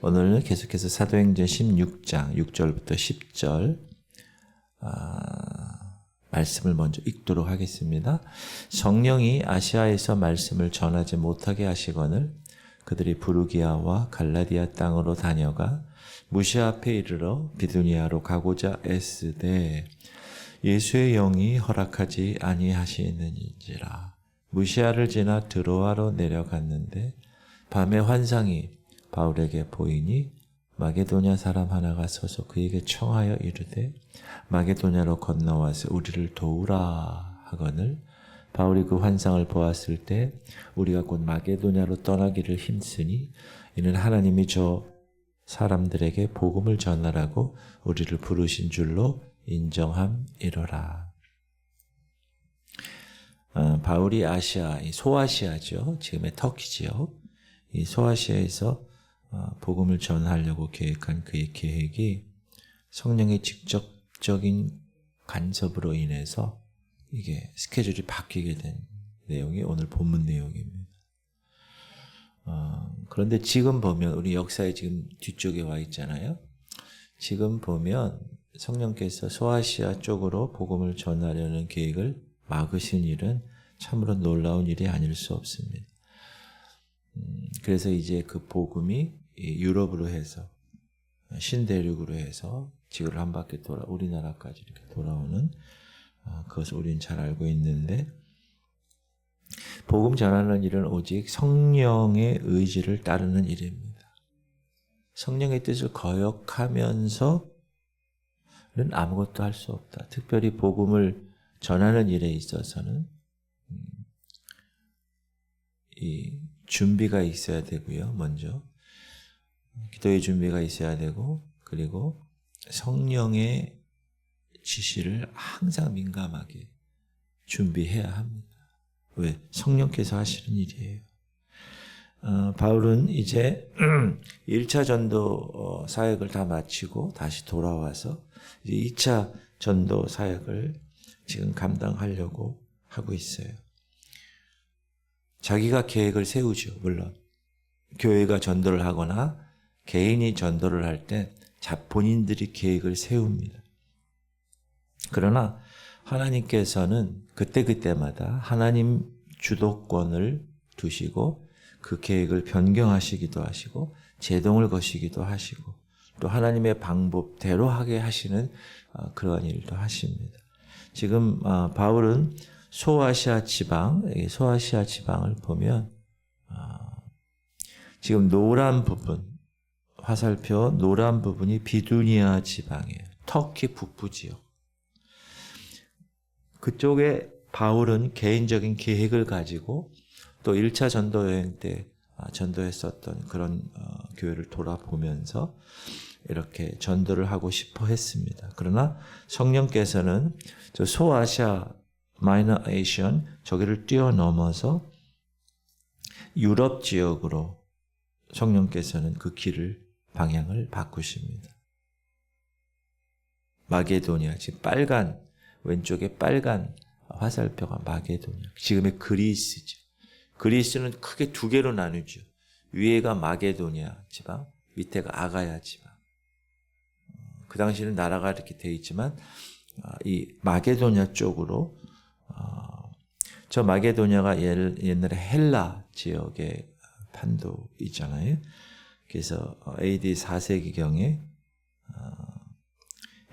오늘은 계속해서 사도행전 16장 6절부터 10절 말씀을 먼저 읽도록 하겠습니다. 성령이 아시아에서 말씀을 전하지 못하게 하시거늘 그들이 부르기아와 갈라디아 땅으로 다녀가 무시아 앞에 이르러 비두니아로 가고자 애쓰되 예수의 영이 허락하지 아니하시는지라. 무시아를 지나 드로아로 내려갔는데 밤에 환상이 바울에게 보이니 마게도냐 사람 하나가 서서 그에게 청하여 이르되 마게도냐로 건너와서 우리를 도우라 하거늘 바울이 그 환상을 보았을 때 우리가 곧 마게도냐로 떠나기를 힘쓰니 이는 하나님이 저 사람들에게 복음을 전하라고 우리를 부르신 줄로 인정함이로라. 바울이 아시아, 소아시아죠. 지금의 터키 지역, 이 소아시아에서 복음을 전하려고 계획한 그의 계획이 성령의 직접적인 간섭으로 인해서 이게 스케줄이 바뀌게 된 내용이 오늘 본문 내용입니다. 그런데 지금 보면 우리 역사의 지금 뒤쪽에 와 있잖아요. 지금 보면 성령께서 소아시아 쪽으로 복음을 전하려는 계획을 막으신 일은 참으로 놀라운 일이 아닐 수 없습니다. 그래서 이제 그 복음이 유럽으로 해서 신대륙으로 해서 지구를 한 바퀴 돌아 우리나라까지 이렇게 돌아오는 그것을 우리는 잘 알고 있는데 복음 전하는 일은 오직 성령의 의지를 따르는 일입니다. 성령의 뜻을 거역하면서는 아무것도 할 수 없다. 특별히 복음을 전하는 일에 있어서는 이 준비가 있어야 되고요. 먼저 기도의 준비가 있어야 되고 그리고 성령의 지시를 항상 민감하게 준비해야 합니다. 왜? 성령께서 하시는 일이에요. 바울은 이제 1차 전도 사역을 다 마치고 다시 돌아와서 이제 2차 전도 사역을 지금 감당하려고 하고 있어요. 자기가 계획을 세우죠. 물론 교회가 전도를 하거나 개인이 전도를 할 때 본인들이 계획을 세웁니다. 그러나 하나님께서는 그때그때마다 하나님 주도권을 두시고 그 계획을 변경하시기도 하시고 제동을 거시기도 하시고 또 하나님의 방법대로 하게 하시는 그러한 일도 하십니다. 지금 바울은 소아시아 지방을 보면 지금 노란 부분, 화살표 노란 부분이 비두니아 지방이에요. 터키 북부 지역. 그쪽에 바울은 개인적인 계획을 가지고 또 1차 전도 여행 때 전도했었던 그런 교회를 돌아보면서 이렇게 전도를 하고 싶어 했습니다. 그러나 성령께서는 저 소아시아 마이너 에이션 저기를 뛰어넘어서 유럽 지역으로 성령께서는 그 방향을 바꾸십니다. 마게도니아, 지금 왼쪽에 빨간 화살표가 마게도니아, 지금의 그리스죠. 그리스는 크게 두 개로 나누죠. 위에가 마게도니아 지방, 밑에가 아가야 지방. 그 당시에는 나라가 이렇게 돼 있지만 이 마게도니아 쪽으로 저 마게도니아가 옛날에 헬라 지역의 판도 있잖아요. 그래서 AD 4세기경에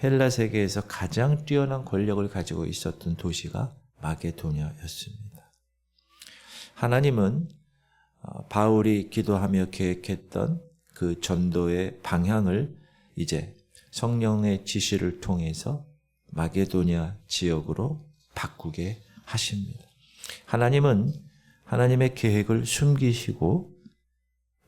헬라 세계에서 가장 뛰어난 권력을 가지고 있었던 도시가 마게도니아였습니다. 하나님은 바울이 기도하며 계획했던 그 전도의 방향을 이제 성령의 지시를 통해서 마게도니아 지역으로 바꾸게 하십니다. 하나님은 하나님의 계획을 숨기시고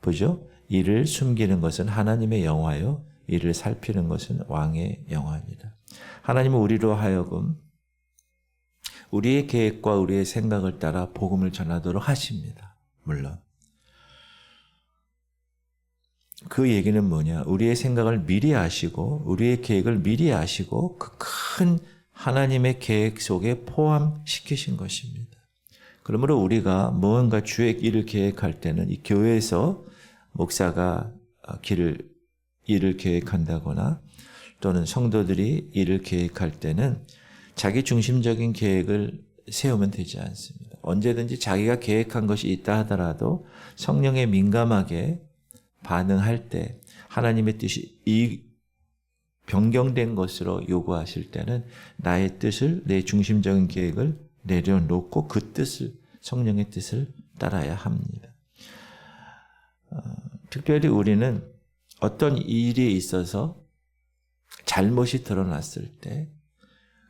보죠? 이를 숨기는 것은 하나님의 영화요 이를 살피는 것은 왕의 영화입니다. 하나님은 우리로 하여금 우리의 계획과 우리의 생각을 따라 복음을 전하도록 하십니다. 물론 그 얘기는 뭐냐? 우리의 생각을 미리 아시고 우리의 계획을 미리 아시고 그 큰 하나님의 계획 속에 포함시키신 것입니다. 그러므로 우리가 무언가 주의 일을 계획할 때는 이 교회에서 목사가 일을 계획한다거나 또는 성도들이 일을 계획할 때는 자기 중심적인 계획을 세우면 되지 않습니다. 언제든지 자기가 계획한 것이 있다 하더라도 성령에 민감하게 반응할 때 하나님의 뜻이 변경된 것으로 요구하실 때는 나의 뜻을, 내 중심적인 계획을 내려놓고 그 뜻을, 성령의 뜻을 따라야 합니다. 특별히 우리는 어떤 일이 있어서 잘못이 드러났을 때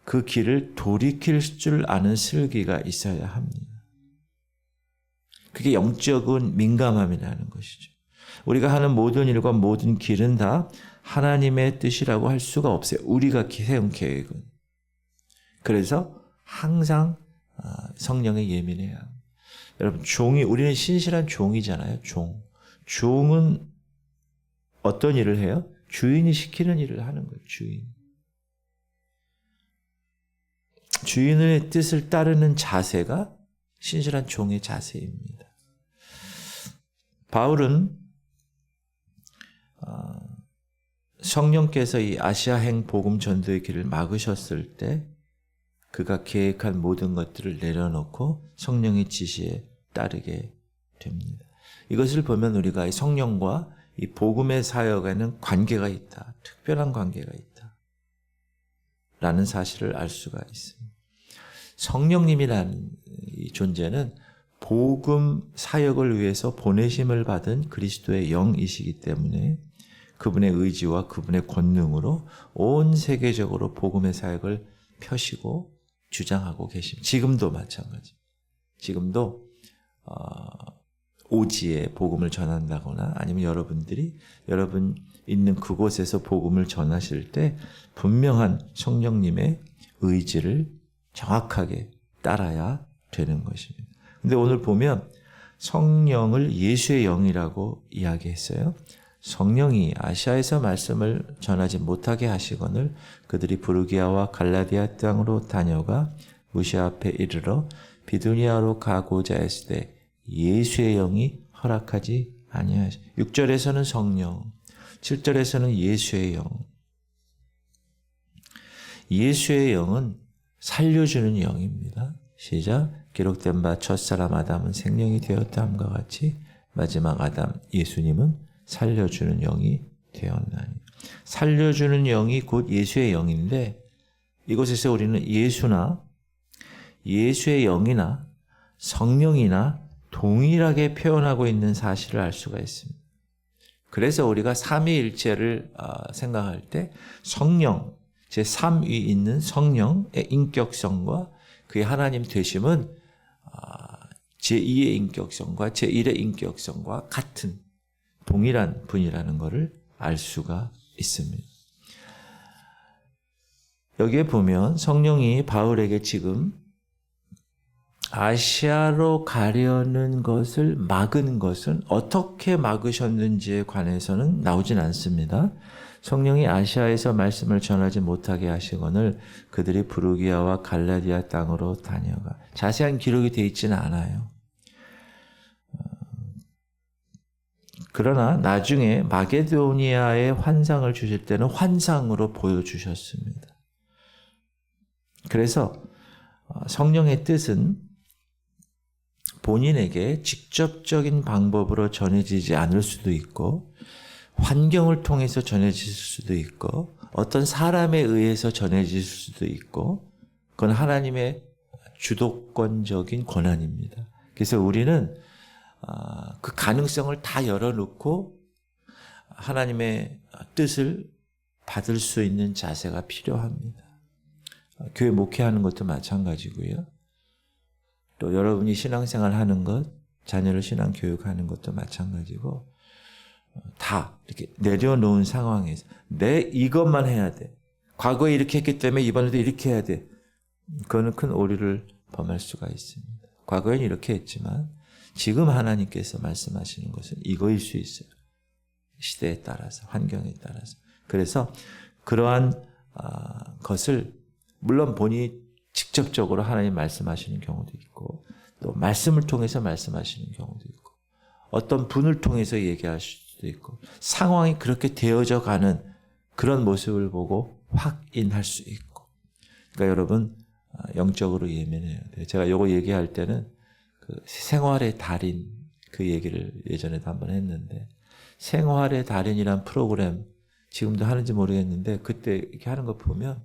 그 길을 돌이킬 줄 아는 슬기가 있어야 합니다. 그게 영적인 민감함이라는 것이죠. 우리가 하는 모든 일과 모든 길은 다 하나님의 뜻이라고 할 수가 없어요. 우리가 세운 계획은. 그래서 항상 성령에 예민해야 합니다. 여러분, 우리는 신실한 종이잖아요. 종은 어떤 일을 해요? 주인이 시키는 일을 하는 거예요. 주인의 뜻을 따르는 자세가 신실한 종의 자세입니다. 바울은 성령께서 이 아시아행 복음 전도의 길을 막으셨을 때 그가 계획한 모든 것들을 내려놓고 성령의 지시에 따르게 됩니다. 이것을 보면 우리가 이 성령과 이 복음의 사역에는 관계가 있다. 특별한 관계가 있다. 라는 사실을 알 수가 있습니다. 성령님이라는 이 존재는 복음 사역을 위해서 보내심을 받은 그리스도의 영이시기 때문에 그분의 의지와 그분의 권능으로 온 세계적으로 복음의 사역을 펴시고 주장하고 계십니다. 지금도 마찬가지. 지금도 오지에 복음을 전한다거나 아니면 여러분 있는 그곳에서 복음을 전하실 때 분명한 성령님의 의지를 정확하게 따라야 되는 것입니다. 근데 오늘 보면 성령을 예수의 영이라고 이야기했어요. 성령이 아시아에서 말씀을 전하지 못하게 하시거늘 그들이 부르기아와 갈라디아 땅으로 다녀가 무시아 앞에 이르러 비두니아로 가고자 했을 때 예수의 영이 허락하지 아니하시고 6절에서는 성령, 7절에서는 예수의 영. 예수의 영은 살려주는 영입니다. 시작. 기록된 바 첫사람 아담은 생명이 되었다 함과 같이 마지막 아담 예수님은 살려주는 영이 되었나니. 살려주는 영이 곧 예수의 영인데 이곳에서 우리는 예수의 영이나 성령이나 동일하게 표현하고 있는 사실을 알 수가 있습니다. 그래서 우리가 삼위일체를 생각할 때 성령, 제3위 있는 성령의 인격성과 그의 하나님 되심은 제2의 인격성과 제1의 인격성과 같은 동일한 분이라는 것을 알 수가 있습니다. 여기에 보면 성령이 바울에게 지금 아시아로 가려는 것을 막은 것은 어떻게 막으셨는지에 관해서는 나오진 않습니다. 성령이 아시아에서 말씀을 전하지 못하게 하시거늘 그들이 부르기아와 갈라디아 땅으로 다녀가. 자세한 기록이 되어 있지는 않아요. 그러나 나중에 마게도니아의 환상을 주실 때는 환상으로 보여주셨습니다. 그래서 성령의 뜻은 본인에게 직접적인 방법으로 전해지지 않을 수도 있고 환경을 통해서 전해질 수도 있고 어떤 사람에 의해서 전해질 수도 있고 그건 하나님의 주도권적인 권한입니다. 그래서 우리는 그 가능성을 다 열어놓고 하나님의 뜻을 받을 수 있는 자세가 필요합니다. 교회 목회하는 것도 마찬가지고요. 또 여러분이 신앙생활 하는 것, 자녀를 신앙 교육하는 것도 마찬가지고 다 이렇게 내려놓은 상황에서 내 이것만 해야 돼. 과거에 이렇게 했기 때문에 이번에도 이렇게 해야 돼. 그거는 큰 오류를 범할 수가 있습니다. 과거에는 이렇게 했지만 지금 하나님께서 말씀하시는 것은 이거일 수 있어요. 시대에 따라서, 환경에 따라서. 그래서 그러한 것을 물론 본인이 직접적으로 하나님 말씀하시는 경우도 있고 또 말씀을 통해서 말씀하시는 경우도 있고 어떤 분을 통해서 얘기할 수도 수도 있고 상황이 그렇게 되어져 가는 그런 모습을 보고 확인할 수 있고. 그러니까 여러분 영적으로 예민해야 돼요. 제가 요거 얘기할 때는 그 생활의 달인 그 얘기를 예전에도 한번 했는데 생활의 달인이란 프로그램 지금도 하는지 모르겠는데 그때 이렇게 하는 거 보면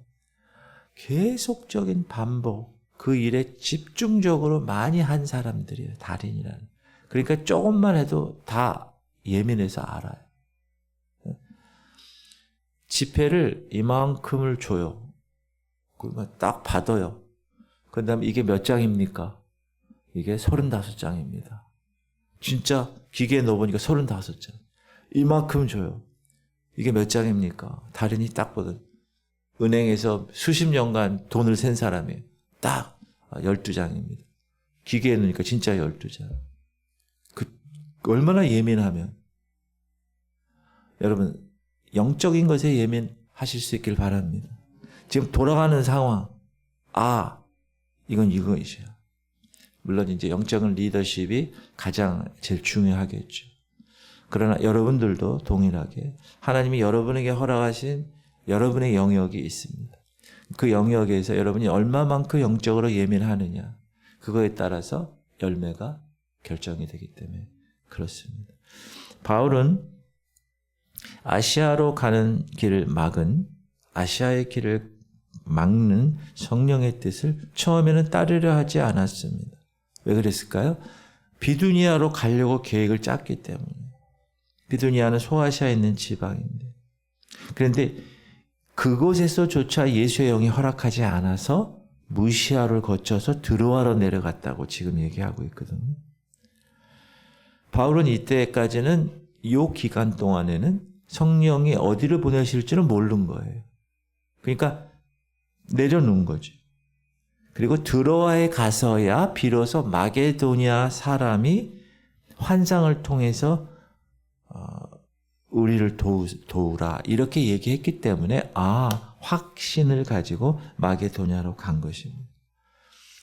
계속적인 반복 그 일에 집중적으로 많이 한 사람들이에요. 달인이라는. 그러니까 조금만 해도 다 예민해서 알아요. 지폐를 이만큼을 줘요. 그러면 딱 받아요. 그 다음에 이게 몇 장입니까? 이게 35장입니다. 진짜 기계에 넣어보니까 35장. 이만큼 줘요. 이게 몇 장입니까? 달인이 딱 보던 은행에서 수십 년간 돈을 센 사람이에요. 딱 12장입니다. 기계에 넣으니까 진짜 12장. 얼마나 예민하면. 여러분 영적인 것에 예민하실 수 있길 바랍니다. 지금 돌아가는 상황, 이건 이것이야. 물론 이제 영적인 리더십이 가장 제일 중요하겠죠. 그러나 여러분들도 동일하게 하나님이 여러분에게 허락하신 여러분의 영역이 있습니다. 그 영역에서 여러분이 얼마만큼 영적으로 예민하느냐, 그거에 따라서 열매가 결정이 되기 때문에 그렇습니다. 바울은 아시아로 가는 길을 막은, 아시아의 길을 막는 성령의 뜻을 처음에는 따르려 하지 않았습니다. 왜 그랬을까요? 비두니아로 가려고 계획을 짰기 때문에. 비두니아는 소아시아에 있는 지방인데. 그런데 그곳에서조차 예수의 영이 허락하지 않아서 무시아를 거쳐서 드로아로 내려갔다고 지금 얘기하고 있거든요. 바울은 이때까지는 이 기간 동안에는 성령이 어디를 보내실지는 모르는 거예요. 그러니까 내려놓은 거죠. 그리고 드로아에 가서야 비로소 마게도니아 사람이 환상을 통해서 우리를 도우라 이렇게 얘기했기 때문에 확신을 가지고 마게도냐로 간 것입니다.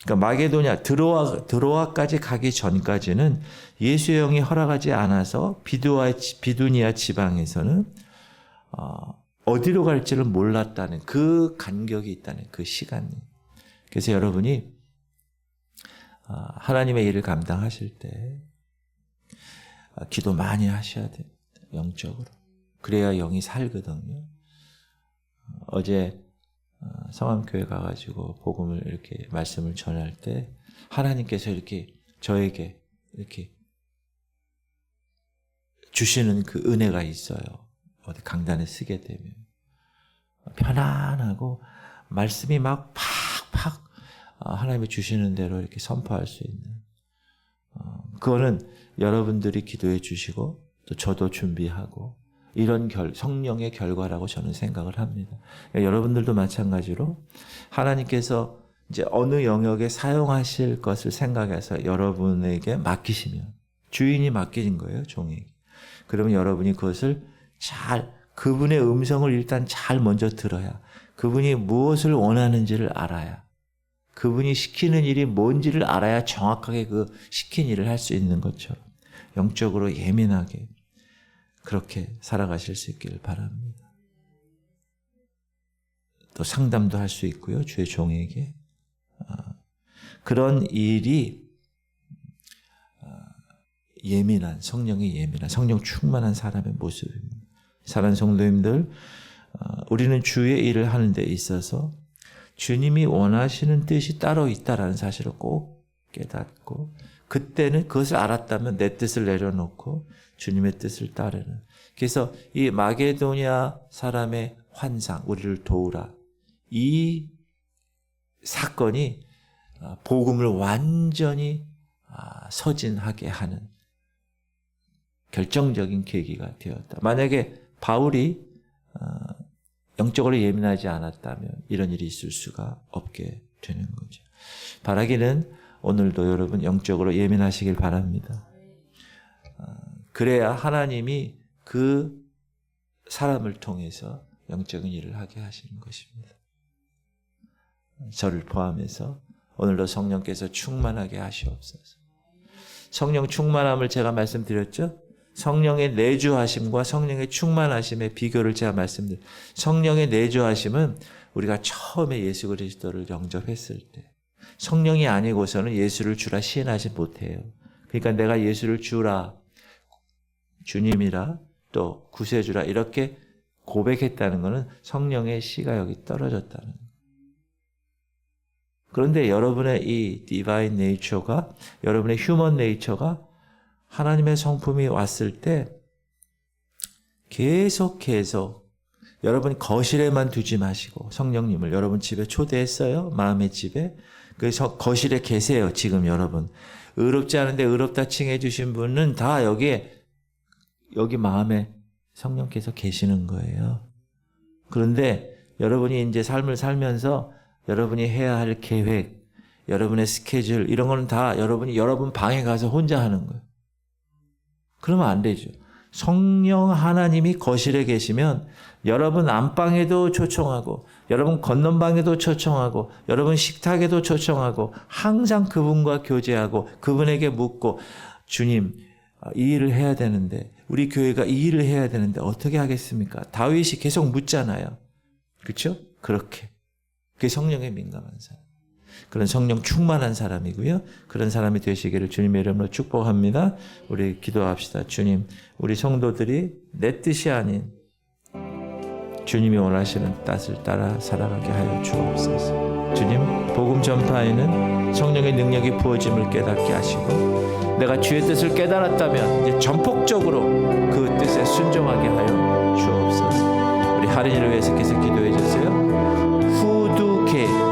그러니까 마게도냐 드로아까지 가기 전까지는 예수의 영이 허락하지 않아서 비두니아 지방에서는 어디로 갈지를 몰랐다는 그 간격이 있다는 그 시간이. 그래서 여러분이 하나님의 일을 감당하실 때 기도 많이 하셔야 돼요. 영적으로. 그래야 영이 살거든요. 어제 성암교회 가가지고 복음을 이렇게 말씀을 전할 때 하나님께서 이렇게 저에게 이렇게 주시는 그 은혜가 있어요. 어디 강단에 쓰게 되면 편안하고 말씀이 막 팍팍 하나님이 주시는 대로 이렇게 선포할 수 있는 그거는 여러분들이 기도해 주시고 또 저도 준비하고 이런 성령의 결과라고 저는 생각을 합니다. 그러니까 여러분들도 마찬가지로 하나님께서 이제 어느 영역에 사용하실 것을 생각해서 여러분에게 맡기시면 주인이 맡기신 거예요, 종에게. 그러면 여러분이 그것을 그분의 음성을 일단 잘 먼저 들어야, 그분이 무엇을 원하는지를 알아야, 그분이 시키는 일이 뭔지를 알아야 정확하게 그 시킨 일을 할 수 있는 것처럼 영적으로 예민하게 그렇게 살아가실 수 있기를 바랍니다. 또 상담도 할 수 있고요, 주의 종에게. 그런 일이 예민한, 성령이 예민한, 성령 충만한 사람의 모습입니다. 사랑하는 성도님들, 우리는 주의 일을 하는 데 있어서 주님이 원하시는 뜻이 따로 있다라는 사실을 꼭 깨닫고, 그때는 그것을 알았다면 내 뜻을 내려놓고 주님의 뜻을 따르는. 그래서 이 마게도냐 사람의 환상, 우리를 도우라, 이 사건이 복음을 완전히 서진하게 하는 결정적인 계기가 되었다. 만약에 바울이 영적으로 예민하지 않았다면 이런 일이 있을 수가 없게 되는 거죠. 바라기는 오늘도 여러분 영적으로 예민하시길 바랍니다. 그래야 하나님이 그 사람을 통해서 영적인 일을 하게 하시는 것입니다. 저를 포함해서 오늘도 성령께서 충만하게 하시옵소서. 성령 충만함을 제가 말씀드렸죠? 성령의 내주하심과 성령의 충만하심의 비교를 제가 말씀드려요. 성령의 내주하심은 우리가 처음에 예수 그리스도를 영접했을 때, 성령이 아니고서는 예수를 주라 시인하지 못해요. 그러니까 내가 예수를 주라, 주님이라, 또 구세주라 이렇게 고백했다는 것은 성령의 씨가 여기 떨어졌다는 거예요. 그런데 여러분의 이 디바인 네이처가, 여러분의 휴먼 네이처가 하나님의 성품이 왔을 때 계속 여러분 거실에만 두지 마시고 성령님을 여러분 집에 초대했어요. 마음의 집에. 그래서 거실에 계세요. 지금 여러분. 의롭지 않은데 의롭다 칭해 주신 분은 다 여기 마음에 성령께서 계시는 거예요. 그런데 여러분이 이제 삶을 살면서 여러분이 해야 할 계획, 여러분의 스케줄 이런 거는 다 여러분 방에 가서 혼자 하는 거예요. 그러면 안 되죠. 성령 하나님이 거실에 계시면 여러분 안방에도 초청하고 여러분 건넌방에도 초청하고 여러분 식탁에도 초청하고 항상 그분과 교제하고 그분에게 묻고 주님 이 일을 해야 되는데 우리 교회가 이 일을 해야 되는데 어떻게 하겠습니까? 다윗이 계속 묻잖아요. 그렇죠? 그렇게. 그게 성령에 민감한 사람. 그런 성령 충만한 사람이고요. 그런 사람이 되시기를 주님의 이름으로 축복합니다. 우리 기도합시다. 주님, 우리 성도들이 내 뜻이 아닌 주님이 원하시는 뜻을 따라 살아가게 하여 주옵소서. 주님, 복음 전파에는 성령의 능력이 부어짐을 깨닫게 하시고 내가 주의 뜻을 깨달았다면 이제 전폭적으로 그 뜻에 순종하게 하여 주옵소서. 우리 할인이를 위해서 계속 기도해 주세요.